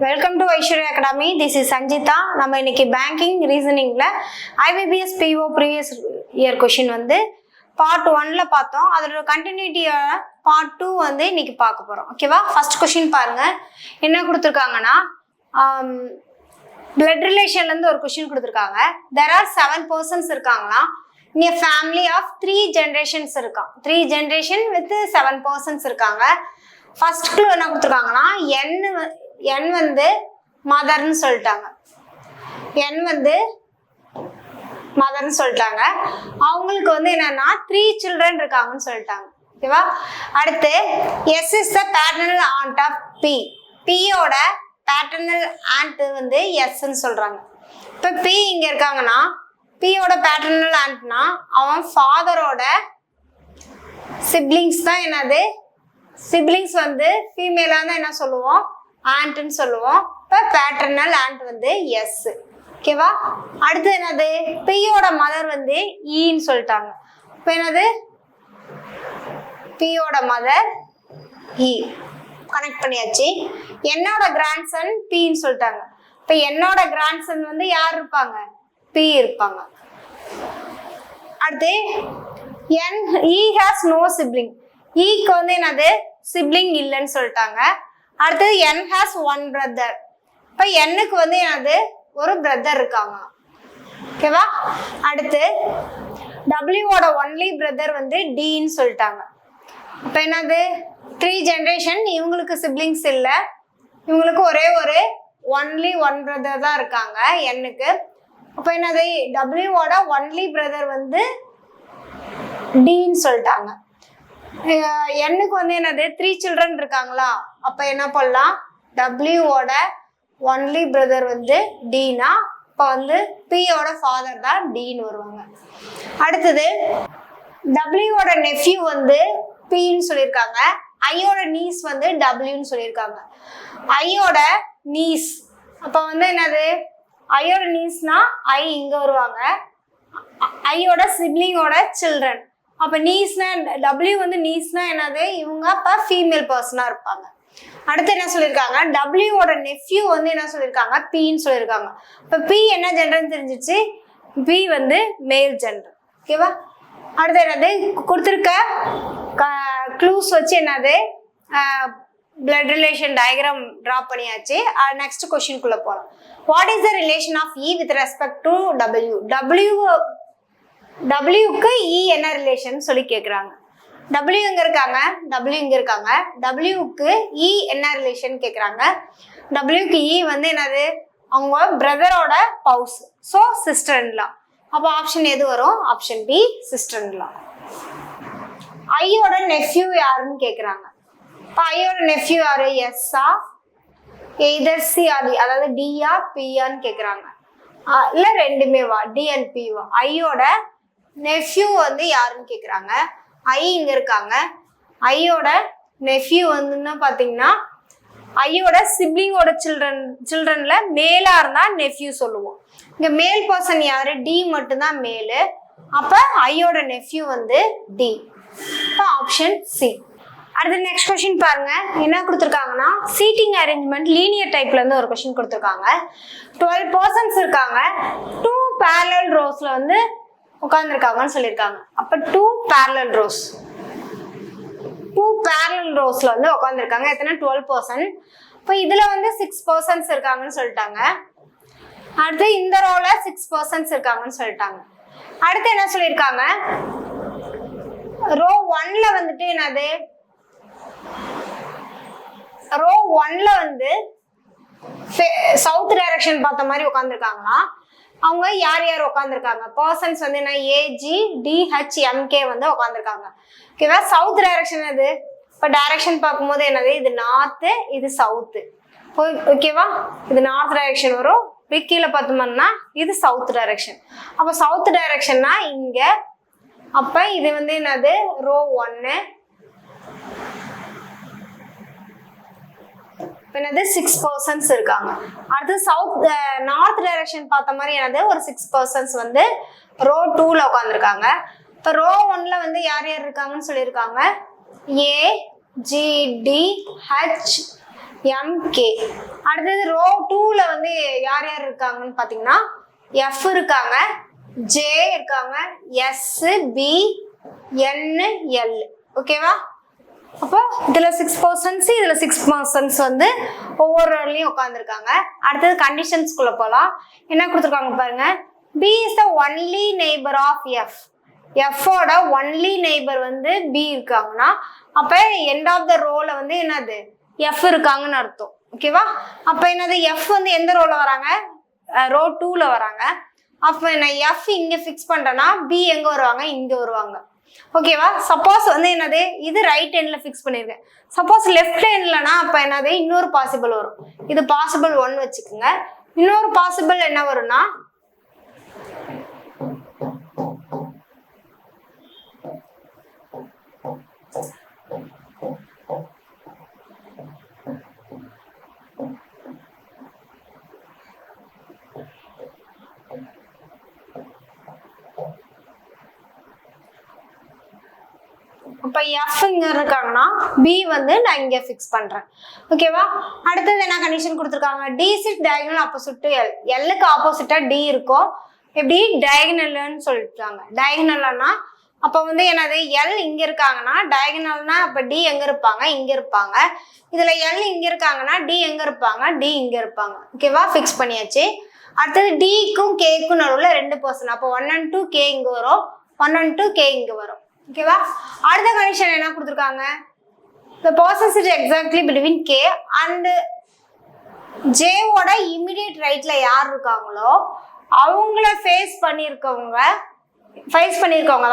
Welcome to Aishwarya Academy. This is Sanjita. நம்ம இன்னைக்கு banking ரீசனிங்ல IBPS PO previous year question வந்து part 1ல பார்த்தோம். அதோட கண்டினியூட்டியா பார்ட் 2 வந்து இன்னைக்கு பார்க்க போறோம். ஓகேவா? ஃபர்ஸ்ட் क्वेश्चन பாருங்க. என்ன கொடுத்திருக்காங்கன்னா blood relationல இருந்து ஒரு क्वेश्चन கொடுத்திருக்காங்க. There are 7 persons இருக்காங்களா? In a family of 3 generations இருக்கான். 3 generation with 7 persons இருக்காங்க. ஃபர்ஸ்ட் க்ளூ என்ன கொடுத்திருக்காங்கன்னா n வந்து மதர்னு சொல்லிட்டாங்க. n வந்து மதர்னு சொல்லிட்டாங்க. அவங்களுக்கு வந்து என்னன்னா 3 children இருக்காங்கன்னு சொல்லிட்டாங்க. ஓகேவா? அடுத்து s is the paternal aunt of p. p யோட paternal aunt வந்து s ன்னு சொல்றாங்க. இப்ப p இங்க இருக்காங்கன்னா p யோட paternal auntனா அவன் ஃபாதரோட siblings தான். என்னது siblings வந்து ஃபீமேலா தான் என்ன சொல்லுவோம், ஆண்ட்னு சொல்லுவோம். இப்போ பேட்டர்னல் ஆண்ட் வந்து எஸ். ஓகேவா? அடுத்து என்னது பியோட மதர் வந்து ஈன்னு சொல்லிட்டாங்க. இப்போ என்னது பியோட மதர் இ கனெக்ட் பண்ணியாச்சு. என்னோட கிராண்ட்சன் பின்னு சொல்லிட்டாங்க. இப்போ என்னோட கிராண்ட்சன் வந்து யார் இருப்பாங்க, பி இருப்பாங்க. அடுத்து என் இ ஹாஸ் நோ சிப்ளிங். ஈக்கு வந்து என்னது சிப்ளிங் இல்லைன்னு சொல்லிட்டாங்க. அடுத்தது n has one brother. இப்போ என்னுக்கு வந்து என்னது ஒரு பிரதர் இருக்காங்க. ஓகேவா? அடுத்து டபிள்யூவோட ஒன்லி பிரதர் வந்து டின்னு சொல்லிட்டாங்க. இப்போ என்னது 3 ஜென்ரேஷன், இவங்களுக்கு சிப்ளிங்ஸ் இல்லை, இவங்களுக்கு ஒரே ஒரு ஒன்லி ஒன் பிரதர் தான் இருக்காங்க என்னுக்கு. அப்போ என்னது டபிள்யூவோட ஒன்லி பிரதர் வந்து டின்னு சொல்லிட்டாங்க. என்னுக்கு வந்து என்னது 3 children இருக்காங்களா, அப்ப என்ன பண்ணலாம், டபிள்யூவோட ஒன்லி பிரதர் வந்து டினா இப்போ வந்து பியோட ஃபாதர் தான் டின்னு வருவாங்க. அடுத்தது டபிள்யூவோட நெஃப்யூ வந்து பின்னு சொல்லியிருக்காங்க. ஐயோட நீஸ் வந்து டபிள்யூன்னு சொல்லியிருக்காங்க. ஐயோட நீஸ் அப்போ வந்து என்னது ஐயோட நீஸ்னா ஐ இங்க வருவாங்க. ஐயோட சிப்ளிங்கோட சில்ட்ரன். அப்போ நீஸ்னா டபிள்யூ வந்து நீஸ்னா என்னது இவங்க அப்போ ஃபீமேல் பர்சனாக இருப்பாங்க. அடுத்து என்ன சொல்லியிருக்காங்க, டபிள்யூவோட நெஃப்யூ வந்து என்ன சொல்லியிருக்காங்க, பின்னு சொல்லியிருக்காங்க. இப்போ பி என்ன ஜெண்டர்னு தெரிஞ்சிச்சு, பி வந்து மேல் ஜெண்டர். ஓகேவா? அடுத்து என்னது கொடுத்துருக்க க்ளூஸ் வச்சு என்னது பிளட் ரிலேஷன் டயக்ராம் ட்ரா பண்ணியாச்சு. நெக்ஸ்ட் கொஸ்டின்குள்ளே போகலாம். What is the relation of E with respect to W? டபிள்யூக்கு இ என்ன ரிலேஷன் சொல்லி கேட்குறாங்க. டபிள்யூ இங்கே இருக்காங்க, டபிள்யூ இங்கே இருக்காங்க. டபிள்யூக்கு இ என்ன ரிலேஷன் கேட்குறாங்க. டபிள்யூக்கு இ வந்து என்னது அவங்க பிரதரோட பவுஸ், ஸோ சிஸ்டர்ன்லாம். அப்போ ஆப்ஷன் எது வரும், ஆப்ஷன் பி சிஸ்டர்ன்லாம். ஐயோட நெஃப்யூ யாருன்னு கேட்குறாங்க. இப்போ ஐயோட நெஃப்யூ யாரு, எஸ்ஸா எய்தர் சி ஆர் டி, அதாவது டியா பியான்னு கேட்குறாங்க. இல்லை ரெண்டுமே வா, டி அண்ட் பி வா. ஐயோட நெஃப்யூ வந்து யாருன்னு கேட்குறாங்க. ஐ இங்கே இருக்காங்க. ஐயோட நெஃப்யூ வந்துன்னா பார்த்தீங்கன்னா ஐயோட சிப்ளிங்கோட சில்ட்ரன்ல மேலாக இருந்தால் நெஃப்யூ சொல்லுவோம். இங்கே மேல் பர்சன் யாரு, டி மட்டும்தான் மேலு. அப்போ ஐயோட நெஃப்யூ வந்து டி. இப்போ ஆப்ஷன் சி. அடுத்து நெக்ஸ்ட் கொஸ்டின் பாருங்க. என்ன கொடுத்துருக்காங்கன்னா சீட்டிங் அரேஞ்ச்மெண்ட் லீனியர் டைப்ல இருந்து ஒரு கொஸ்டின் கொடுத்துருக்காங்க. 12 persons இருக்காங்க. 2 parallel ரோஸ்ல வந்து உட்காந்துருக்காங்கன்னு சொல்லியிருக்காங்க. அப்ப 2 parallel ரோஸ்ல வந்து உட்காந்துருக்காங்க. எத்தனை, 12 person. இப்போ இதுல வந்து 6 persons இருக்காங்கன்னு சொல்லிட்டாங்க. அடுத்து இந்த ரோல 6 persons இருக்காங்கன்னு சொல்லிட்டாங்க. அடுத்து என்ன சொல்லியிருக்காங்க, ரோ 1ல வந்துட்டு என்னது, ரோ 1ல வந்து சவுத் டைரக்ஷன் பார்த்த மாதிரி உட்காந்துருக்காங்களா. அவங்க யார் யார் உட்காந்துருக்காங்க, பர்சன்ஸ் வந்து என்ன ஏஜி டிஹெச் எம்கே வந்து உட்காந்துருக்காங்க. ஓகேவா? சவுத் டைரக்ஷன் எது, இப்போ டைரக்ஷன் பார்க்கும்போது என்னது, இது நார்த்து, இது சவுத்து. ஓகேவா? இது நார்த் டைரக்ஷன் வரும். கீழே பார்த்தோம்னா இது சவுத் டைரக்ஷன். அப்போ சவுத் டைரக்ஷன்னா இங்க. அப்ப இது வந்து என்னது ரோ 1. என்னது 6 persons இருக்காங்க. அடுத்து சவுத் நார்த் டைரக்ஷன் பார்த்த மாதிரி என்னது ஒரு 6 persons வந்து ரோ 2ல உட்காந்துருக்காங்க. இப்போ ரோ 1ல வந்து யார் யார் இருக்காங்கன்னு சொல்லியிருக்காங்க, A G D H MK. அடுத்தது ரோ 2ல வந்து யார் யார் இருக்காங்கன்னு பாத்தீங்கன்னா எஃப் இருக்காங்க, ஜே இருக்காங்க, எஸ், பி, என், எல். ஓகேவா? அப்போ இதுல 6 பர்சன்ஸ், இதுல 6 பர்சன்ஸ் வந்து ஒவ்வொரு ரோலையும் உட்காந்துருக்காங்க. அடுத்தது கண்டிஷன்ஸ்குள்ள போலாம். என்ன கொடுத்துருக்காங்க பாருங்க. P is the only neighbour of F. எஃபோட ஒன்லி நெய்பர் வந்து பி இருக்காங்கன்னா அப்ப எண்ட் ஆஃப் த ரோல வந்து என்னது எஃப் இருக்காங்கன்னு அர்த்தம். ஓகேவா? அப்ப என்னது எஃப் வந்து எந்த ரோல வராங்க? ரோ 2ல வராங்க. அப்ப நான் எஃப் இங்க ஃபிக்ஸ் பண்றேன்னா பி எங்க வருவாங்க? இங்க வருவாங்க. ஓகேவா? சப்போஸ் வந்து என்னது இது ரைட் ஹேண்ட்ல ஃபிக்ஸ் பண்ணிருக்கேன். சப்போஸ் லெஃப்ட் ஹேண்ட்லனா அப்ப என்னது இன்னொரு பாசிபிள் வரும். இது பாசிபிள் 1 வச்சுக்கோங்க. இன்னொரு பாசிபிள் என்ன வரும்னா அப்ப எஃப் இங்க இருக்காங்கன்னா பி வந்து நான் இங்க ஃபிக்ஸ் பண்றேன். ஓகேவா? அடுத்தது என்ன கண்டிஷன் கொடுத்துருக்காங்க? D is diagonal opposite to L. எல்லுக்கு ஆப்போசிட்டா டி இருக்கும். எப்படி டயகனல்னு சொல்லிட்டாங்க. டயகனல்னா அப்ப வந்து என்னது எல் இங்க இருக்காங்கன்னா டயகனல்னா அப்ப டி எங்க இருப்பாங்க? இங்க இருப்பாங்க. இதுல எல் இங்க இருக்காங்கன்னா டி எங்க இருப்பாங்க? டி இங்க இருப்பாங்க. ஓகேவா? ஃபிக்ஸ் பண்ணியாச்சு. அடுத்தது டிக்கும் கேக்கும் நடுவுல 2%. அப்போ 1 and 2 கே இங்க வரும், 1 and 2 கே இங்க வரும். ஓகேவா? அடுத்த கண்டிஷன் என்ன கொடுத்துருக்காங்க? the process is exactly between k and j ஓட இமிடியேட் ரைட்ல யார் இருக்காங்களோ அவங்கள ஃபேஸ் பண்ணிருக்கவங்க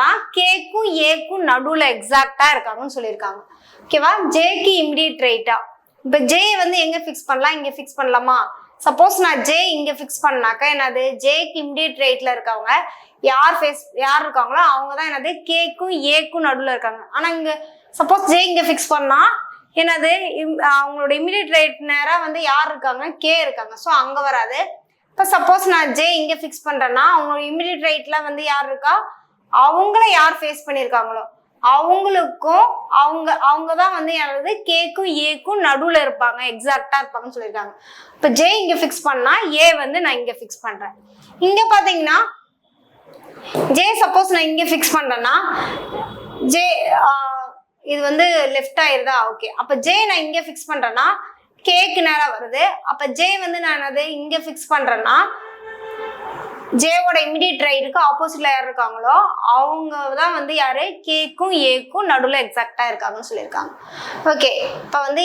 தான் கேக்கும் ஏக்கும் நடுவுல எக்ஸாக்டா இருக்காங்கன்னு சொல்லியிருக்காங்க. ஓகேவா? ஜேக்கு இமிடியேட் ரைட்டா இப்ப ஜே வந்து எங்க ஃபிக்ஸ் பண்ணலாம்? இங்க ஃபிக்ஸ் பண்ணலாமா? சப்போஸ் நான் ஜே இங்க ஃபிக்ஸ் பண்ணாக்கா என்னது ஜேக்கு இமிடியேட் ரைட்ல இருக்கவங்க யார் இருக்காங்களோ அவங்க தான் என்னது கேக்கும் ஏக்கும் நடுவுல இருக்காங்க. ஆனா இங்க சப்போஸ் ஜே இங்க ஃபிக்ஸ் பண்ணா என்னது அவங்களோட இமிடியேட் ரைட் நேரா வந்து யார் இருக்காங்க? கே இருக்காங்க. ஸோ அங்க வராது. இப்போ சப்போஸ் நான் ஜே இங்க ஃபிக்ஸ் பண்றேன்னா அவங்களோட இமிடியேட் ரைட்ல வந்து யார் இருக்கா? அவங்கள யார் ஃபேஸ் பண்ணியிருக்காங்களோ அவங்களுக்கும் அவங்க தான் வந்து யாராவது கேக்கும் ஏக்கும் நடுவுல இருப்பாங்க, எக்ஸாக்டா இருப்பாங்கன்னு சொல்லியிருக்காங்க. இப்போ ஜே இங்க ஃபிக்ஸ் பண்ணா ஏ வந்து நான் இங்க ஃபிக்ஸ் பண்றேன். இங்க பாத்தீங்கன்னா ஜே சப்போஸ் நான் இங்க ஃபிக்ஸ் பண்றேன்னா ஜே இது வந்து லெஃப்ட் ஆயிருதா? ஓகே. அப்ப ஜே நான் இங்க ஃபிக்ஸ் பண்றேன்னா கேக்கு நேரா வருது. அப்ப ஜே வந்து நான் அது இங்க ஃபிக்ஸ் பண்றேன்னா ஜேவோட இமிடியேட் ரைட்டுக்கு ஆப்போசிட்ல யார் இருக்காங்களோ அவங்க தான் வந்து யாரு கேக்கும் ஏக்கும் நடுவுல எக்ஸாக்டா இருக்காங்கன்னு சொல்லியிருக்காங்க. ஓகே. இப்ப வந்து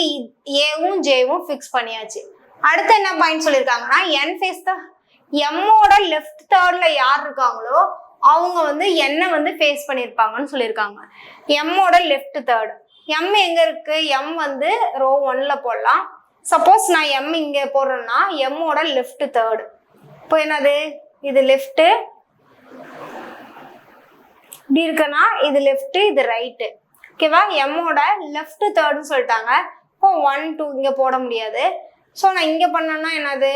ஏவும் ஜேவும் ஃபிக்ஸ் பண்ணியாச்சு. அடுத்து என்ன பாயிண்ட் சொல்லியிருக்காங்கன்னா என் ஃபேஸ் தான் எம்மோட லெஃப்ட் தேர்ட்ல யார் இருக்காங்களோ அவங்க வந்து என்ன வந்து ஃபேஸ் பண்ணியிருப்பாங்கன்னு சொல்லியிருக்காங்க. எம்மோட லெஃப்ட் தேர்ட். எம் எங்க இருக்கு? எம் வந்து ரோ 1ல போடலாம். சப்போஸ் நான் எம் இங்க போடுறேன்னா எம்மோட லெஃப்ட் தேர்ட். இப்போ என்னது இது லெஃப்ட் இப்படி இருக்குன்னா இது லெஃப்ட் இது ரைட்டு. ஓகேவா? எம்மோட லெஃப்ட் தேர்ட்னு சொல்லிட்டாங்க. இப்போ 1 2 இங்க போட முடியாது. ஸோ நான் இங்க பண்ணேன்னா என்னது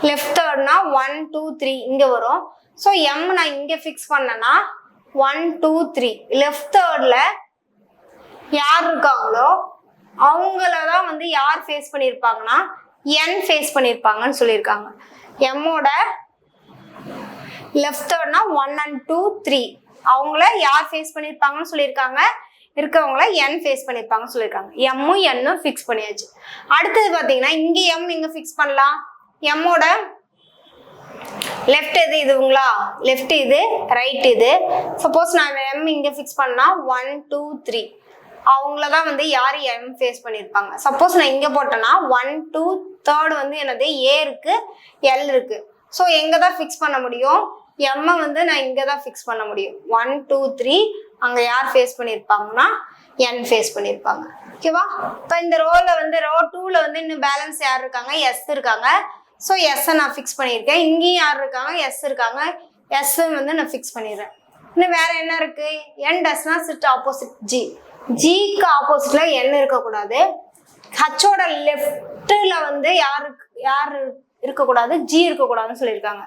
லெஃப்ட் தேர்ட்னா 1 2 3 இங்க வரும். ஸோ எம் நான் இங்க ஃபிக்ஸ் பண்ணேன்னா 1 2 3 லெஃப்ட் தேர்ட்ல யார் இருக்காங்களோ அவங்களதான் வந்து யார் ஃபேஸ் பண்ணியிருப்பாங்கன்னா என் ஃபேஸ் பண்ணியிருப்பாங்கன்னு சொல்லியிருக்காங்க. எம்மோட லெஃப்ட் தேர்ட்னா 1 and 2 3 அவங்கள யார் ஃபேஸ் பண்ணியிருப்பாங்கன்னு சொல்லியிருக்காங்க. இருக்கவங்கள என் ஃபேஸ் பண்ணியிருப்பாங்கன்னு சொல்லியிருக்காங்க. எம்மும் என்னும் ஃபிக்ஸ் பண்ணியாச்சு. அடுத்தது பார்த்தீங்கன்னா இங்க எம் இங்க ஃபிக்ஸ் பண்ணலாம். எம்மோட லெஃப்ட் எது? இதுங்களா லெஃப்ட், இது ரைட், இது. சப்போஸ் நான் எம் இங்க ஃபிக்ஸ் பண்ணா 1 2 3 அவங்களதான் வந்து யார் எம் ஃபேஸ் பண்ணியிருப்பாங்க. சப்போஸ் நான் இங்க போட்டேன்னா 1 2 தேர்ட் வந்து என்னது ஏ இருக்கு எல் இருக்கு. ஸோ எங்க தான் ஃபிக்ஸ் பண்ண முடியும்? எம்மை வந்து நான் இங்க தான் ஃபிக்ஸ் பண்ண முடியும். 1 2 3 அங்க யார் ஃபேஸ் பண்ணியிருப்பாங்கன்னா என் ஃபேஸ் பண்ணியிருப்பாங்க. ஓகேவா? இப்போ இந்த ரோல வந்து ரோ 2ல வந்து இன்னும் பேலன்ஸ் யார் இருக்காங்க? எஸ் இருக்காங்க. ஸோ எஸ்ஸை நான் ஃபிக்ஸ் பண்ணியிருக்கேன். இங்கேயும் யார் இருக்காங்க? எஸ் இருக்காங்க. எஸ் வந்து நான் ஃபிக்ஸ் பண்ணிடுறேன். இன்னும் வேற என்ன இருக்கு? என் டஸ்னா சிட் ஆப்போசிட் ஜி. ஜிக்கு ஆப்போசிட்ல என் இருக்கக்கூடாது. ஹச்சோட லெஃப்ட்ல வந்து யார் இருக்கக்கூடாது? ஜி இருக்கக்கூடாதுன்னு சொல்லியிருக்காங்க.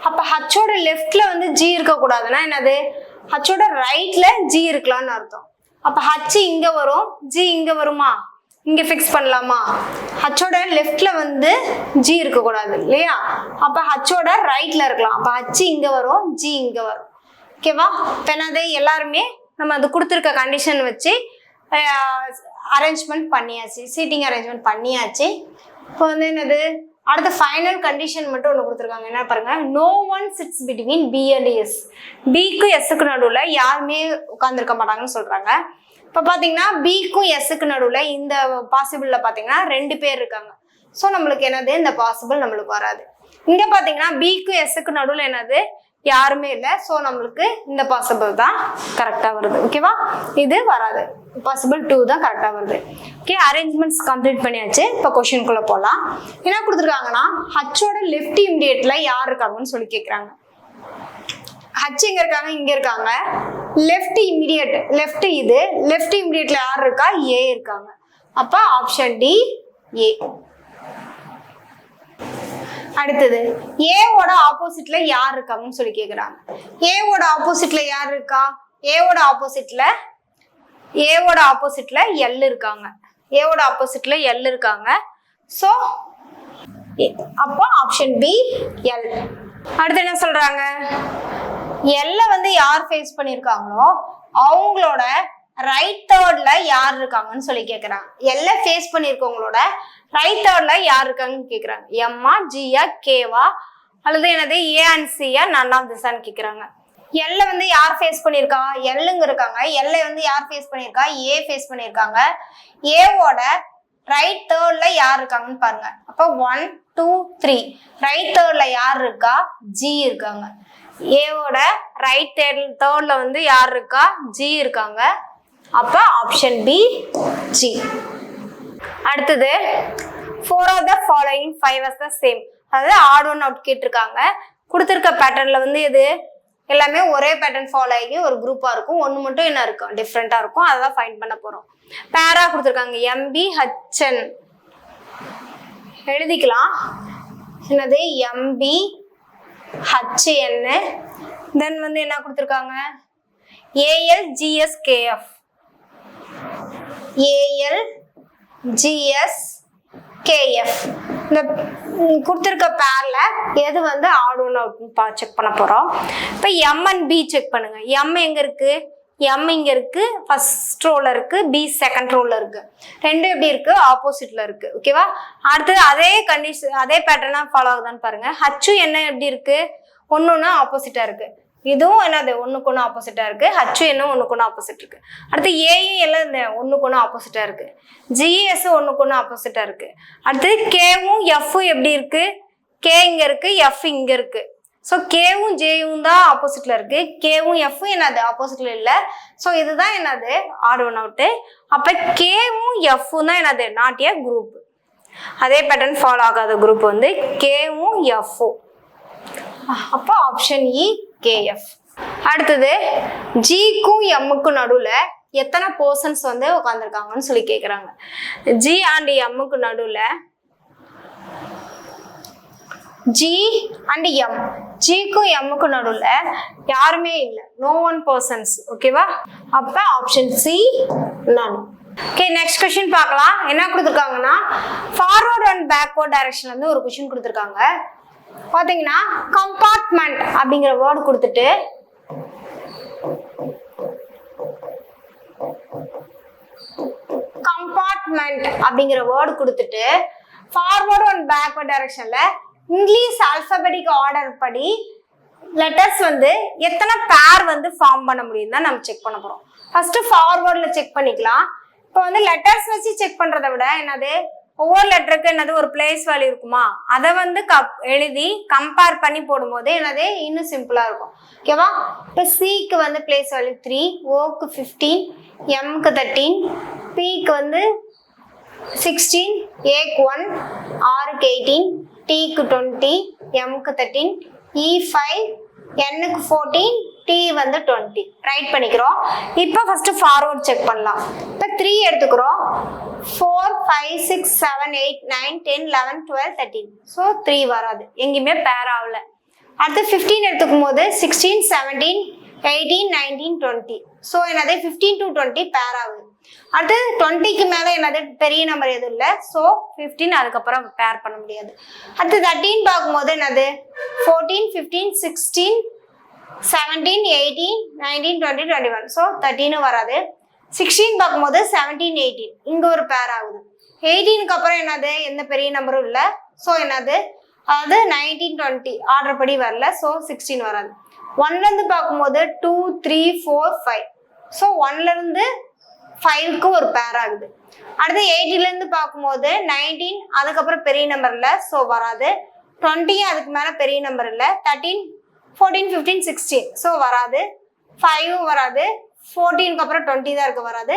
அப்ப ஹச்சோட லெஃப்ட்ல வந்து ஜி இருக்கக்கூடாதுன்னா என்னது? ஹச்சோட ரைட்ல ஜி இருக்கலாம்னு அர்த்தம். அப்ப ஹச் இங்க வரும், ஜி இங்க வருமா? இங்க ஃபிக்ஸ் பண்ணலாமா? ஹச்சோட லெஃப்ட்ல வந்து ஜி இருக்கக்கூடாது இல்லையா? அப்ப ஹச்சோட ரைட்ல இருக்கலாம். அப்ப ஹச் இங்க வரும், ஜி இங்க வரும். ஓகேவா? இப்போ என்னது எல்லாருமே நம்ம அது கொடுத்துருக்க கண்டிஷன் வச்சு அரேஞ்ச்மெண்ட் பண்ணியாச்சு, சீட்டிங் அரேஞ்ச்மெண்ட் பண்ணியாச்சு. இப்போ வந்து என்னது அடுத்த ஃபைனல் கண்டிஷன் மட்டும் ஒன்று கொடுத்துருக்காங்க. என்ன பாருங்க, no one sits between B and S. பிக்கும் எஸ்ஸுக்கு நடுவில் யாருமே உட்காந்துருக்க மாட்டாங்கன்னு சொல்றாங்க. இப்போ பார்த்தீங்கன்னா பிக்கும் எஸ்ஸுக்கு நடுவில் இந்த பாசிபிளில் பார்த்தீங்கன்னா 2 பேர் இருக்காங்க. ஸோ நம்மளுக்கு என்னது இந்த பாசிபிள் நம்மளுக்கு வராது. இங்கே பார்த்தீங்கன்னா பிக்கும் எஸ்ஸுக்கு நடுவில் என்னது யாருமே இல்லை. ஸோ நம்மளுக்கு இந்த பாசிபிள் தான் கரெக்டாக வருது. ஓகேவா? இது வராது, பாசிபிள் 2 தான் கரெக்டாக வருது. ஓகே, அரேஞ்ச்மெண்ட்ஸ் கம்ப்ளீட் பண்ணியாச்சு. இப்போ கொஸ்டின்குள்ளே போகலாம். என்ன கொடுத்துருக்காங்கன்னா ஹச்சோட லெஃப்ட் இமிடியேட்ல யார் இருக்காங்கன்னு சொல்லி கேட்குறாங்க. ஹச் எங்க இருக்காங்க? இங்க இருக்காங்க. லெஃப்ட் இமிடியேட், லெஃப்ட் இது லெஃப்ட் இமிடியேட்ல யார் இருக்கா? ஏ இருக்காங்க. அப்ப ஆப்ஷன் டி ஏ. அடுத்தது ஏவோட ஆப்போசிட்ல யார் இருக்காங்கன்னு சொல்லி கேக்குறாங்க. ஏவோட ஆப்போசிட்ல யார் இருக்கா? ஏவோட ஆப்போசிட்ல எல் இருக்காங்க. ஏவோட ஆப்போசிட்ல எல் இருக்காங்க. ஸோ அப்போ ஆப்ஷன் பி எல். அடுத்து என்ன சொல்றாங்க, எல்ல வந்து யார் ஃபேஸ் பண்ணிருக்காங்களோ அவங்களோட ரைட் தேர்ட்ல யார் இருக்காங்கன்னு சொல்லி கேக்குறாங்க. எல்ல ஃபேஸ் பண்ணிருக்கவங்களோட ரைட் தேர்ட்ல யார் இருக்காங்கன்னு கேக்குறாங்க. எம்மா, ஜியா, கேவா அல்லது என்னது A and chia, none of திஸ்ன்னு கேக்குறாங்க. எல்ல வந்து யார் ஃபேஸ் பண்ணிருக்கா? எல்லுங்க இருக்காங்க. எல்ல வந்து யார் ஃபேஸ் பண்ணிருக்கா? ஏ ஃபேஸ் பண்ணிருக்காங்க. ஏவோட ரைட் தேர்ட்ல யார் இருக்காங்கன்னு பாருங்க. அப்ப 1 2 3 ரைட் தேர்ட்ல யார் இருக்கா? ஜி இருக்காங்க. ஏவோட ரைட் தேர்ட்ல வந்து யார் இருக்கா? ஜி இருக்காங்க. அப்ப ஆப்ஷன் பி ஜி. அடுத்தது 4 of the following 5 is the same. அதாவது ஆட் ஒன் அவுட் கேட்டிருக்காங்க. கொடுத்துருக்க பேட்டர்ன்ல வந்து எது எல்லாமே ஒரே பேட்டர்ன் ஃபாலோ ஆகி ஒரு குரூப்பா இருக்கும். ஒன்று மட்டும் என்ன இருக்கும்? டிஃப்ரெண்டா இருக்கும். அதான் ஃபைண்ட் பண்ண போறோம். பேரா கொடுத்துருக்காங்க. எம்பி ஹச்என் எழுதிக்கலாம். என்னது எம்பி ஹச்என். தென் வந்து என்ன கொடுத்துருக்காங்க? AL GS KF. AL GS KF. இந்த கொடுத்துருக்க பேர்ல எது வந்து ஆட் ஒன் அவுட் செக் பண்ண போறோம். இப்போ எம் அண்ட் பி செக் பண்ணுங்க. எம் எங்க இருக்கு? எம் இங்க இருக்கு, ஃபர்ஸ்ட் ரோல இருக்கு. பி செகண்ட் ரோல இருக்கு. ரெண்டும் எப்படி இருக்கு? ஆப்போசிட்ல இருக்கு. ஓகேவா? அடுத்து அதே கண்டிஷன் அதே பேட்டர்னா ஃபாலோ ஆகுதான்னு பாருங்க. ஹச்சு என்ன எப்படி இருக்கு? ஒன்னொன்னு ஆப்போசிட்டா இருக்கு. இதுவும் என்னது ஒண்ணுக்கு ஒன்று ஆப்போசிட்டா இருக்கு. ஹச்சு என்ன ஒண்ணுக்கு ஒன்று ஆப்போசிட் இருக்கு. அடுத்து ஏயும் எல்லாம் இந்த ஒண்ணுக்கு ஒன்று ஆப்போசிட்டா இருக்கு. ஜிஎஸ் ஒண்ணுக்கு ஒன்று ஆப்போசிட்டா இருக்கு. அடுத்து கேவும் எஃப்பும் எப்படி இருக்கு? கே இங்க இருக்கு, எஃப் இங்க இருக்கு. ஸோ கேவும் ஜேயும் தான் ஆப்போசிட்ல இருக்கு. கேவும் எஃப்பும் என்னது ஆப்போசிட்ல இல்லை. ஸோ இதுதான் என்னது ஆட் ஒன் அவுட்டு. அப்ப கேவும் எஃப்பும் தான் என்னது நாட் ஏ குரூப். அதே பேட்டர்ன் ஃபாலோ ஆகாத குரூப் வந்து கேவும் எஃப்பும். அப்போ ஆப்ஷன் இ கேஎஃப். அடுத்தது ஜிக்கும் எம்முக்கும் நடுவுல எத்தனை பர்சன்ஸ் வந்து உட்காந்துருக்காங்கன்னு சொல்லி கேக்குறாங்க. ஜி அண்ட் எம்முக்கு நடுவுல ஜி அண்ட் எம், ஜிக்கும் எம்முக்கும் நடுவுல யாருமே இல்லை. No one persons. ஓகேவா? அப்ப option C none. Okay, next question பார்க்கலாம். என்ன கொடுத்துருக்காங்கன்னா ஃபார்வர்ட் அண்ட் பேக்வர்ட் டைரக்ஷன்ல இருந்து ஒரு கொஸ்டின் கொடுத்துருக்காங்க. பாத்தீங்கன்னா கம்பார்ட்மெண்ட் அப்படிங்கிற வேர்டு கொடுத்துட்டு ஃபார்வர்ட் அண்ட் பேக்வர்ட் டைரக்ஷன்ல இங்கிலீஷ் ஆல்பபெட்டிக் ஆர்டர் படி லெட்டர்ஸ் வந்து எத்தனை பேர் வந்து ஃபார்ம் பண்ண முடியும் தான் நம்ம செக் பண்ண போறோம். ஃபர்ஸ்ட் ஃபார்வர்ட்ல செக் பண்ணிக்கலாம். இப்போ வந்து லெட்டர்ஸ் வச்சு செக் பண்றதை விட என்னது ஒவ்வொரு லெட்டருக்கு என்னது ஒரு பிளேஸ் வேல்யூ இருக்குமா, அதை வந்து எழுதி கம்பேர் பண்ணி போடும்போது என்னது இன்னும் சிம்பிளா இருக்கும். ஓகேவா? இப்போ சிக்கு வந்து பிளேஸ் வேல்யூ 3, ஓக்கு 15, எம்க்கு 13, பிக்கு வந்து 16, ஏக்கு 1, ஆருக்கு 18, டிக்கு 20, எம்க்கு 13, இ 5, என்னுக்கு 14, டி வந்து 20. ரைட் பண்ணிக்கிறோம். இப்போ ஃபர்ஸ்ட் ஃபார்வர்ட் செக் பண்ணலாம். இப்போ 3 எடுத்துக்கிறோம். 4, 5, 6, 7, 8, 9, 10, 11, 12, 13. ஸோ 3 வராது, எங்கேயுமே பேர் ஆகல. அடுத்து 15 எடுத்துக்கும் போது 16, 17, 18, 19, 20. ஸோ என்னது 15 to 20 பேர் ஆகுது. அடுத்து 20க்கு மேலே என்னது பெரிய நம்பர் எதுவும் இல்லை, ஸோ 15 அதுக்கப்புறம் பேர் பண்ண முடியாது. அடுத்து 13 பார்க்கும்போது என்னது 14, 15, 16, 17, 18, 19, 20, 21, ஸோ 13 வராது. 16 பார்க்கும்போது 17, 18 இங்கே ஒரு பேர் ஆகுது. 18க்கு அப்புறம் என்னது எந்த பெரிய நம்பரும் இல்லை, ஸோ என்னது அது 19, 20 ஆர்டர் படி வரல, ஸோ 16 வராது. 1லேருந்து பார்க்கும்போது 2, 3, 4, 5, ஸோ 1லேருந்து 5க்கு ஒரு பேர் ஆகுது. அடுத்து 18லேருந்து பார்க்கும்போது 19 அதுக்கப்புறம் பெரிய நம்பர் இல்லை, ஸோ வராது. 20 அதுக்கு மேலே பெரிய நம்பர் இல்லை. 13, 14, 15, 16, ஸோ வராது. 5ம் வராது. 14க்கு அப்புறம் 20 தான் இருக்கு, வராது.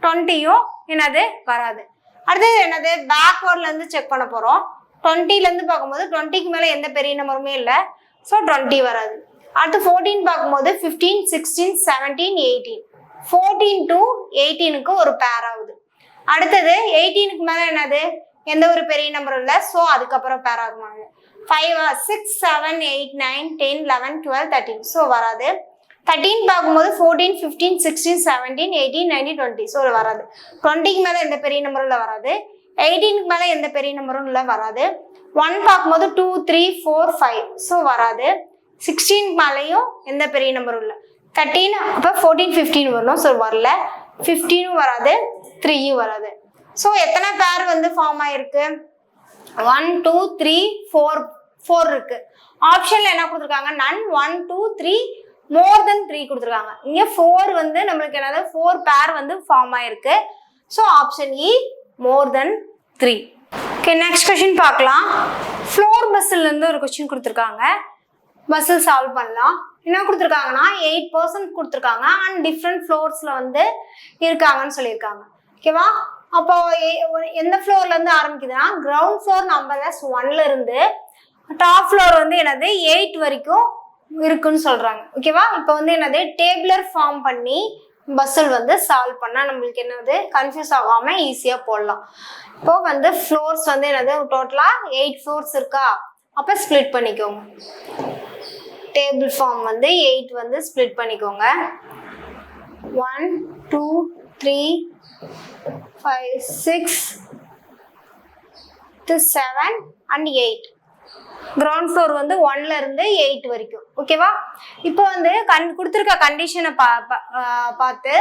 20யும் என்னது வராது. அடுத்தது என்னது பேக்வேர்ட்லேருந்து செக் பண்ண போகிறோம். 20லேருந்து பார்க்கும்போது 20க்கு மேலே எந்த பெரிய நம்பருமே இல்லை, ஸோ 20 வராது. அடுத்து 14 பார்க்கும்போது 15, 16, 17, 18, 14 to 18க்கு ஒரு பேர் ஆகுது. அடுத்தது 18க்கு மேலே என்னது எந்த ஒரு பெரிய நம்பரும் இல்லை, ஸோ அதுக்கப்புறம் பேர் ஆகுமாங்க. 5, 6, 7, 8, 9, 10, 11, 12, 13, ஸோ வராது. 13 பார்க்கும்போது 14, 15, 16, 17, 18, 19, 20, ஸோ வராது. 20க்கு மேலே எந்த பெரிய நம்பரும் இல்லை, வராது. 18க்கு மேலே எந்த பெரிய நம்பரும் இல்லை, வராது. 1 பார்க்கும்போது 2, 3, 4, 5, ஸோ வராது. 16 மேலேயும் எந்த பெரிய நம்பரும் இல்லை. 13 அப்போ 14, 15 வரணும், ஸோ வரல. 15ம் வராது, 3யும் வராது. ஸோ எத்தனை பேர் வந்து ஃபார்ம் ஆயிருக்கு? 1, 2, 3, 4 இருக்கு. ஆப்ஷன்ல என்ன கொடுத்துருக்காங்க? none, 1, 2, 3, more than 3 கொடுத்துருக்காங்க. இங்கே 4 வந்து நம்மளுக்கு என்னது 4 பேர் வந்து ஃபார்ம் ஆயிருக்கு. ஸோ ஆப்ஷன் இ more than 3. Okay, next question பார்க்கலாம். ஃப்ளோர் பஸ்ஸில் இருந்து ஒரு கொஸ்டின் கொடுத்துருக்காங்க. பஸ்ஸில் சால்வ் பண்ணலாம். என்ன கொடுத்துருக்காங்கன்னா 8% கொடுத்துருக்காங்க அண்ட் டிஃப்ரெண்ட் ஃப்ளோர்ஸில் வந்து இருக்காங்கன்னு சொல்லியிருக்காங்க. ஓகேவா? அப்போ எந்த ஃப்ளோர்லேருந்து ஆரம்பிக்குதுன்னா கிரவுண்ட் ஃப்ளோர் நம்பர் 1ல இருந்து டாப் ஃப்ளோர் வந்து என்னது 8 வரைக்கும் இருக்குன்னு சொல்கிறாங்க. ஓகேவா? இப்போ வந்து என்னது டேபிளர் ஃபார்ம் பண்ணி பஸ்ஸில் வந்து சால்வ் பண்ணால் நம்மளுக்கு என்னது கன்ஃபியூஸ் ஆகாமல் ஈஸியாக போடலாம். இப்போ வந்து ஃப்ளோர்ஸ் வந்து என்னது டோட்டலாக 8 ஃப்ளோர்ஸ் இருக்கா, அப்போ ஸ்ப்ளிட் பண்ணிக்கோங்க. டேபிள் ஃபார்ம் வந்து 8 வந்து ஸ்ப்ளிட் பண்ணிக்கோங்க. 1, 2, 3, 5, 6, 7 and 8. கிரவுண்ட் ஃப்ளோர் வந்து 1ல இருந்து 8 வரைக்கும். ஓகேவா? இப்போ வந்து கொடுத்துருக்க கண்டிஷனை பார்த்து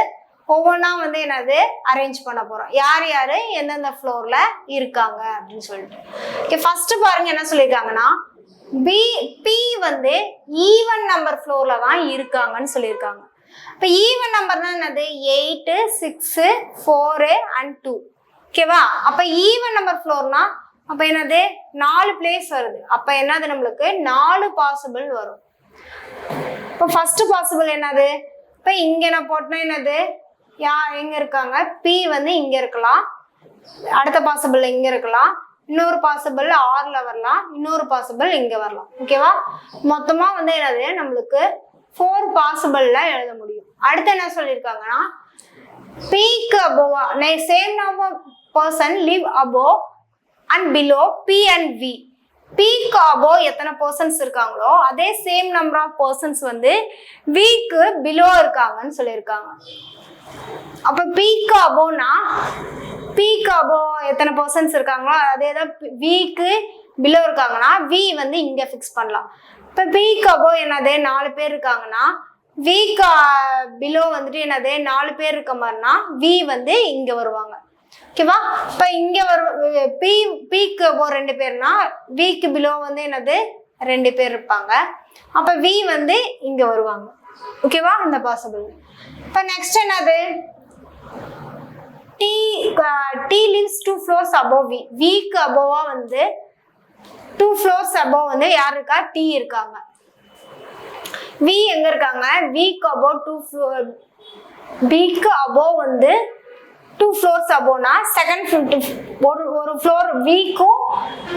ஒவ்வொன்றா வந்து என்னது அரேஞ்ச் பண்ண போறோம். யார் யார் எந்தெந்த ஃப்ளோர்ல இருக்காங்க அப்படின்னு சொல்லிட்டு. ஓகே, ஃபர்ஸ்ட் பாருங்க என்ன சொல்லியிருக்காங்கன்னா பி வந்து ஈவன் நம்பர் ஃப்ளோர்ல தான் இருக்காங்கன்னு சொல்லியிருக்காங்க. இப்போ ஈவன் நம்பர்னா என்னது 8, 6, 4 and 2. ஓகேவா? அப்போ ஈவன் நம்பர் ஃப்ளோர்னா அப்போ என்னது 4 பிளேஸ் வருது. அப்போ என்னது நம்மளுக்கு 4 பாசிபிள் வரும். இப்போ ஃபர்ஸ்ட் பாசிபிள் என்னது? இப்போ இங்கே நான் போட்டேன்னா என்னது எங்க இருக்காங்க? பி வந்து இங்க இருக்கலாம், அடுத்த பாசிபிள் இங்க இருக்கலாம், இன்னொரு பாசிபிள் 6ல வரலாம், இன்னொரு பாசிபிள் இங்க வரலாம். ஓகேவா? மொத்தமா வந்து என்னது நம்மளுக்கு 4 பாசிபிள்ல எழுத முடியும். அடுத்து என்ன சொல்லியிருக்காங்கன்னா பிக்கு அபோவா same number person live above and below P and V. பிக்கு அபோவ் எத்தனை பர்சன்ஸ் இருக்காங்களோ அதே சேம் நம்பர் ஆஃப் பர்சன்ஸ் வந்து விக்கு பிலோ இருக்காங்கன்னு சொல்லியிருக்காங்க. அப்ப பிக்கு அபோவ்னா பிக்கு அபோவ் எத்தனை பர்சன்ஸ் இருக்காங்களோ அதே தான் விக்கு பிலோ இருக்காங்கன்னா வி வந்து இங்க ஃபிக்ஸ் பண்ணலாம். இப்போ பிக்கு அபோவ் என்னது 4 பேர் இருக்காங்கன்னா விக்கு பிலோ வந்துட்டு என்னது 4 பேர் இருக்க மாதிரினா வி வந்து இங்க வருவாங்க. ஓகேவா? இப்போ இங்க பிக்கு அபோவ் 2 பேர்னா விக்கு பிலோ வந்து என்னது 2 பேர் இருப்பாங்க. அப்ப வி வந்து இங்க வருவாங்க. ஓகேவா? இந்த பாசிபிள். இப்போ நெக்ஸ்ட் என்னது D lives 2 floors above v. விக்கு அபோவா வந்து 2 floors above வந்து யார் இருக்கா? டி இருக்காங்க. வி எங்க இருக்காங்க? விக்கு அபோவ் 2 floor. விக்கு அபோவ் வந்து 2 floors above-னா செகண்ட் ஒரு ஃப்ளோர் விக்கும்